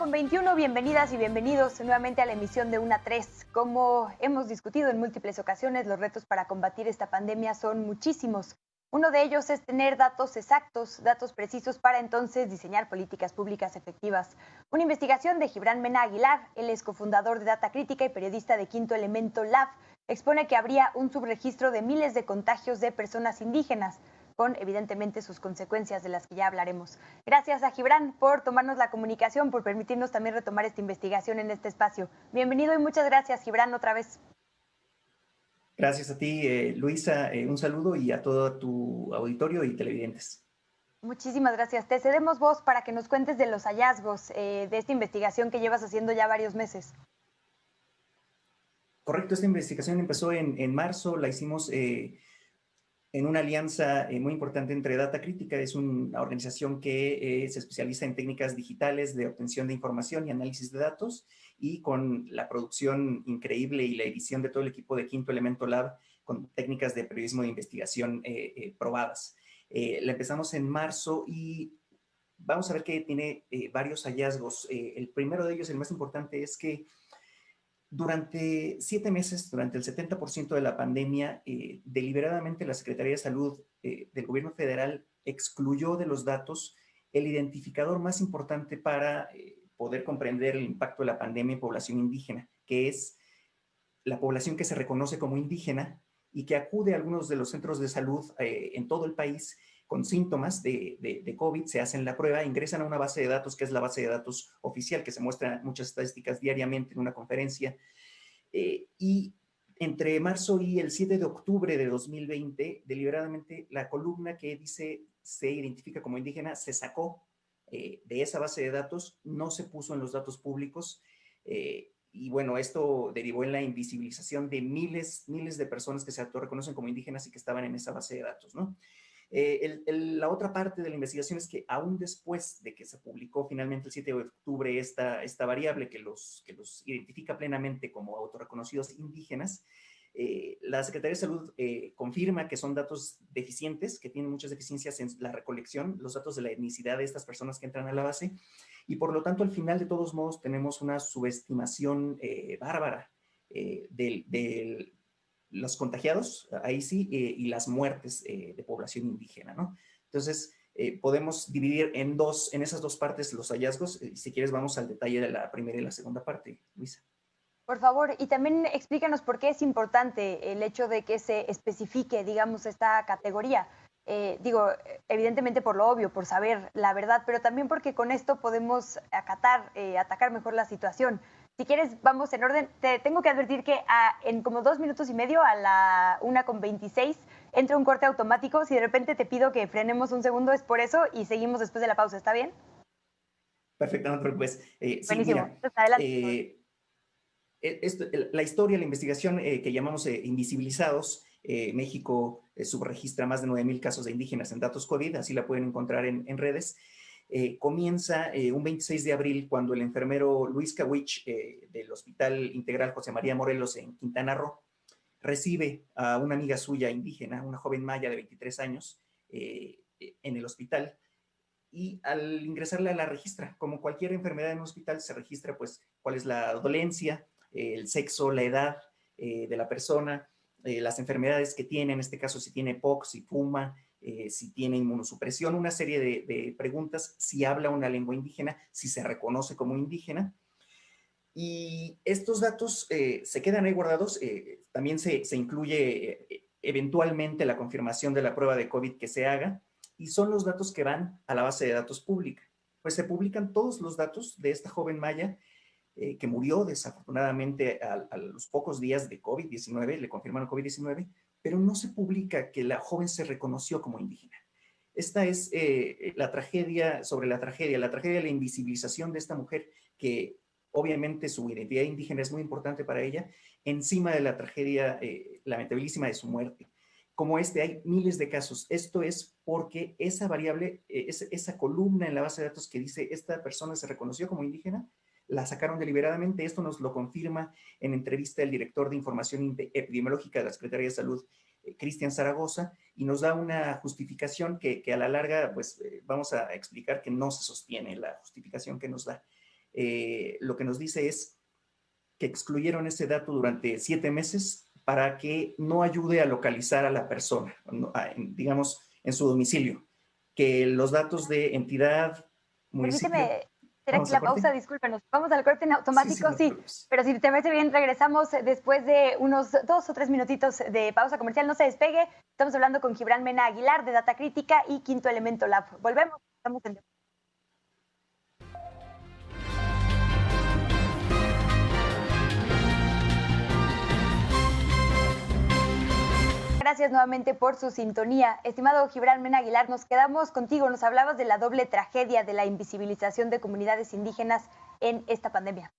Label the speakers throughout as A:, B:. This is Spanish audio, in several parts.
A: 1:21, bienvenidas y bienvenidos nuevamente a la emisión de 1 a 3. Como hemos discutido en múltiples ocasiones, los retos para combatir esta pandemia son muchísimos. Uno de ellos es tener datos exactos, datos precisos para entonces diseñar políticas públicas efectivas. Una investigación de Gibran Mena Aguilar, él es cofundador de Data Crítica y periodista de Quinto Elemento Lab, expone que habría un subregistro de miles de contagios de personas indígenas, con evidentemente sus consecuencias de las que ya hablaremos. Gracias a Gibran por tomarnos la comunicación, por permitirnos también retomar esta investigación en este espacio. Bienvenido y muchas gracias, Gibran, otra vez.
B: Gracias a ti, Luisa, un saludo y a todo tu auditorio y televidentes.
A: Muchísimas gracias. Te cedemos voz para que nos cuentes de los hallazgos de esta investigación que llevas haciendo ya varios meses.
B: Correcto, esta investigación empezó en marzo, la hicimos en una alianza muy importante entre Data Crítica, es una organización que se especializa en técnicas digitales de obtención de información y análisis de datos, y con la producción increíble y la edición de todo el equipo de Quinto Elemento Lab con técnicas de periodismo de investigación probadas. La empezamos en marzo y vamos a ver que tiene varios hallazgos. El primero de ellos, el más importante, es que durante 7 meses, durante el 70% de la pandemia, deliberadamente la Secretaría de Salud del Gobierno Federal excluyó de los datos el identificador más importante para poder comprender el impacto de la pandemia en población indígena, que es la población que se reconoce como indígena y que acude a algunos de los centros de salud en todo el país con síntomas de COVID, se hacen la prueba, ingresan a una base de datos que es la base de datos oficial, que se muestra muchas estadísticas diariamente en una conferencia, y entre marzo y el 7 de octubre de 2020, deliberadamente la columna que dice se identifica como indígena se sacó de esa base de datos, no se puso en los datos públicos, y bueno, esto derivó en la invisibilización de miles de personas que se autorreconocen como indígenas y que estaban en esa base de datos, ¿no? La otra parte de la investigación es que aún después de que se publicó finalmente el 7 de octubre esta variable que los identifica plenamente como autorreconocidos indígenas, la Secretaría de Salud confirma que son datos deficientes, que tienen muchas deficiencias en la recolección, los datos de la etnicidad de estas personas que entran a la base, y por lo tanto al final de todos modos tenemos una subestimación bárbara del los contagiados, ahí sí, y las muertes de población indígena, ¿no? Entonces, podemos dividir en esas dos partes los hallazgos. Si quieres, vamos al detalle de la primera y la segunda parte, Luisa.
A: Por favor, y también explícanos por qué es importante el hecho de que se especifique, digamos, esta categoría. Digo, evidentemente por lo obvio, por saber la verdad, pero también porque con esto podemos atacar mejor la situación. Si quieres, vamos en orden. Te tengo que advertir que en como 2 minutos y medio, a la 1:26, entra un corte automático. Si de repente te pido que frenemos un segundo, es por eso, y seguimos después de la pausa. ¿Está bien?
B: Perfecto, no te preocupes. Sí,
A: Buenísimo.
B: mira,
A: Entonces, adelante.
B: la historia, la investigación que llamamos Invisibilizados, México subregistra más de 9,000 casos de indígenas en datos COVID, así la pueden encontrar en redes. Comienza un 26 de abril cuando el enfermero Luis Kawich del Hospital Integral José María Morelos en Quintana Roo recibe a una amiga suya indígena, una joven maya de 23 años, en el hospital, y al ingresarla la registra. Como cualquier enfermedad en un hospital se registra pues cuál es la dolencia, el sexo, la edad de la persona, las enfermedades que tiene, en este caso si tiene POC, si fuma, si tiene inmunosupresión, una serie de preguntas, si habla una lengua indígena, si se reconoce como indígena. Y estos datos se quedan ahí guardados. También se incluye eventualmente la confirmación de la prueba de COVID que se haga, y son los datos que van a la base de datos pública. Pues se publican todos los datos de esta joven maya que murió desafortunadamente a los pocos días de COVID-19, le confirmaron COVID-19, pero no se publica que la joven se reconoció como indígena. Esta es la tragedia sobre la tragedia de la invisibilización de esta mujer, que obviamente su identidad indígena es muy importante para ella, encima de la tragedia lamentabilísima de su muerte. Como hay miles de casos. Esto es porque esa variable, esa columna en la base de datos que dice esta persona se reconoció como indígena, la sacaron deliberadamente. Esto nos lo confirma en entrevista el director de Información Epidemiológica de la Secretaría de Salud, Cristian Zaragoza, y nos da una justificación que a la larga, pues vamos a explicar que no se sostiene la justificación que nos da. lo que nos dice es que excluyeron ese dato durante 7 meses para que no ayude a localizar a la persona, digamos, en su domicilio, que los datos de entidad, municipio.
A: Permíteme hacer aquí
B: ¿Vamos al
A: la pausa,
B: corte?
A: discúlpenos. Vamos al corte en
B: Sí,
A: automático,
B: no te
A: sí.
B: preocupes.
A: Pero si te parece bien, regresamos después de unos 2 o 3 minutitos de pausa comercial. No se despegue. Estamos hablando con Gibran Mena Aguilar de Data Crítica y Quinto Elemento Lab. Volvemos. Estamos en... Gracias nuevamente por su sintonía. Estimado Gibran Mena Aguilar, nos quedamos contigo. Nos hablabas de la doble tragedia de la invisibilización de comunidades indígenas en esta pandemia.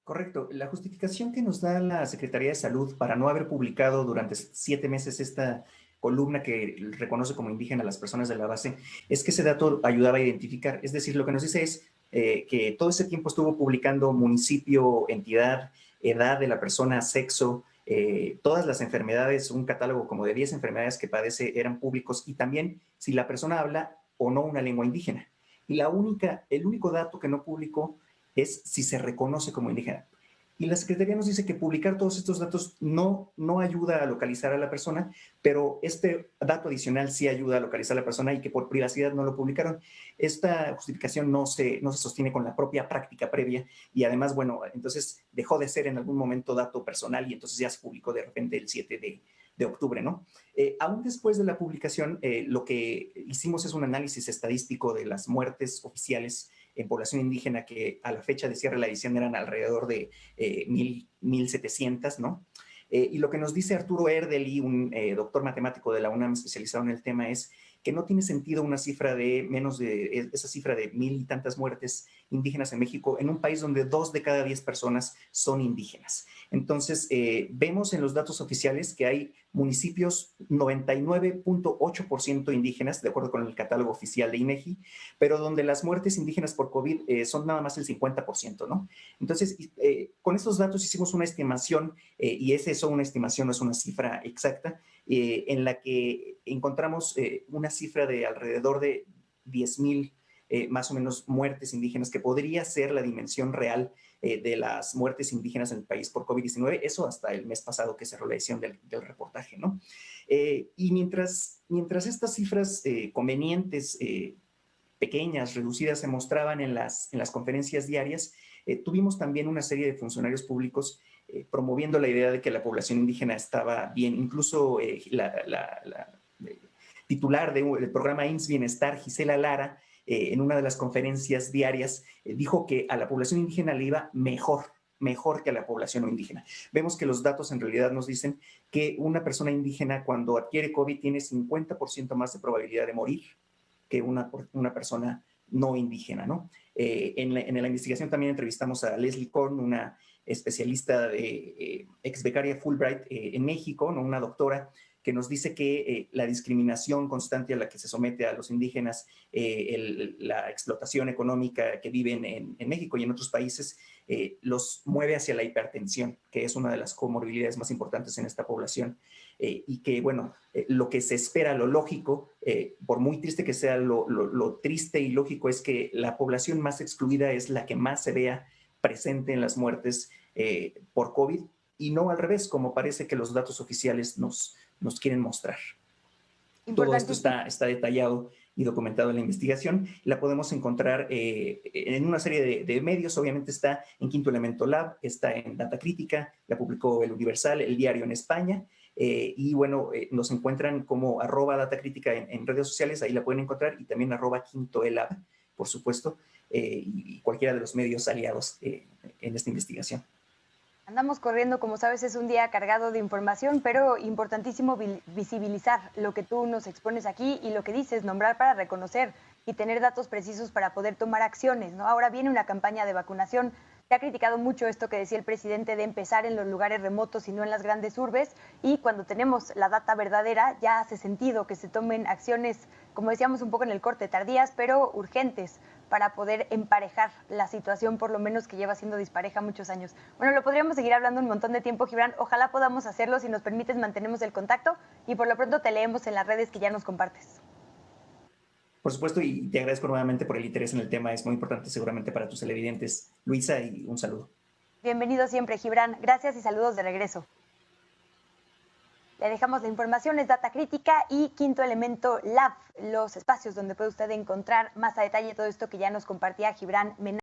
B: Correcto. La justificación que nos da la Secretaría de Salud para no haber publicado durante 7 meses esta columna que reconoce como indígena a las personas de la base es que ese dato ayudaba a identificar. Es decir, lo que nos dice es que todo ese tiempo estuvo publicando municipio, entidad, edad de la persona, sexo, todas las enfermedades, un catálogo como de 10 enfermedades que padece eran públicos y también si la persona habla o no una lengua indígena. Y el único dato que no publicó es si se reconoce como indígena. Y la Secretaría nos dice que publicar todos estos datos no ayuda a localizar a la persona, pero este dato adicional sí ayuda a localizar a la persona y que por privacidad no lo publicaron. Esta justificación no se sostiene con la propia práctica previa y además, bueno, entonces dejó de ser en algún momento dato personal y entonces ya se publicó de repente el 7 de octubre, ¿no? Aún después de la publicación, lo que hicimos es un análisis estadístico de las muertes oficiales en población indígena que a la fecha de cierre de la edición eran alrededor de 1,700, ¿no? Y lo que nos dice Arturo Erdely, un doctor matemático de la UNAM especializado en el tema, es que no tiene sentido una cifra de menos de esa cifra de 1,000 y tantas muertes indígenas en México, en un país donde 2 de cada 10 personas son indígenas. Entonces, vemos en los datos oficiales que hay municipios 99.8% indígenas, de acuerdo con el catálogo oficial de INEGI, pero donde las muertes indígenas por COVID son nada más el 50%, ¿no? Entonces, con estos datos hicimos una estimación, y es eso, una estimación, no es una cifra exacta, en la que encontramos una cifra de alrededor de 10,000 más o menos muertes indígenas, que podría ser la dimensión real de las muertes indígenas en el país por COVID-19, eso hasta el mes pasado que cerró la edición del reportaje, ¿no? Y mientras estas cifras convenientes, pequeñas, reducidas, se mostraban en las conferencias diarias, tuvimos también una serie de funcionarios públicos promoviendo la idea de que la población indígena estaba bien. Incluso la titular del programa IMSS Bienestar, Gisela Lara, en una de las conferencias diarias, dijo que a la población indígena le iba mejor que a la población no indígena. Vemos que los datos en realidad nos dicen que una persona indígena cuando adquiere COVID tiene 50% más de probabilidad de morir que una persona no indígena, ¿no? En la investigación también entrevistamos a Leslie Korn, una especialista ex becaria Fulbright en México, ¿no? Una doctora que nos dice que la discriminación constante a la que se somete a los indígenas, la explotación económica que viven en México y en otros países, los mueve hacia la hipertensión, que es una de las comorbilidades más importantes en esta población. Y que, bueno, lo que se espera, lo lógico, por muy triste que sea, lo triste y lógico es que la población más excluida es la que más se vea presente en las muertes por COVID, y no al revés, como parece que los datos oficiales nos quieren mostrar. Todo esto está detallado y documentado en la investigación. La podemos encontrar en una serie de medios. Obviamente está en Quinto Elemento Lab, está en Data Crítica, la publicó El Universal, El Diario en España. Y bueno, nos encuentran como @datacrítica en redes sociales, ahí la pueden encontrar, y también @quintoelab, por supuesto, y cualquiera de los medios aliados en esta investigación.
A: Andamos corriendo, como sabes, es un día cargado de información, pero importantísimo visibilizar lo que tú nos expones aquí y lo que dices, nombrar para reconocer y tener datos precisos para poder tomar acciones, ¿no? Ahora viene una campaña de vacunación. Se ha criticado mucho esto que decía el presidente de empezar en los lugares remotos y no en las grandes urbes, y cuando tenemos la data verdadera ya hace sentido que se tomen acciones, como decíamos un poco en el corte, tardías pero urgentes, para poder emparejar la situación, por lo menos que lleva siendo dispareja muchos años. Bueno, lo podríamos seguir hablando un montón de tiempo, Gibran. Ojalá podamos hacerlo. Si nos permites, mantenemos el contacto y por lo pronto te leemos en las redes que ya nos compartes.
B: Por supuesto, y te agradezco nuevamente por el interés en el tema. Es muy importante seguramente para tus televidentes. Luisa, y un saludo.
A: Bienvenido siempre, Gibran. Gracias y saludos de regreso. Le dejamos la información, es Data Crítica y Quinto Elemento Lab, los espacios donde puede usted encontrar más a detalle todo esto que ya nos compartía Gibran Menacho.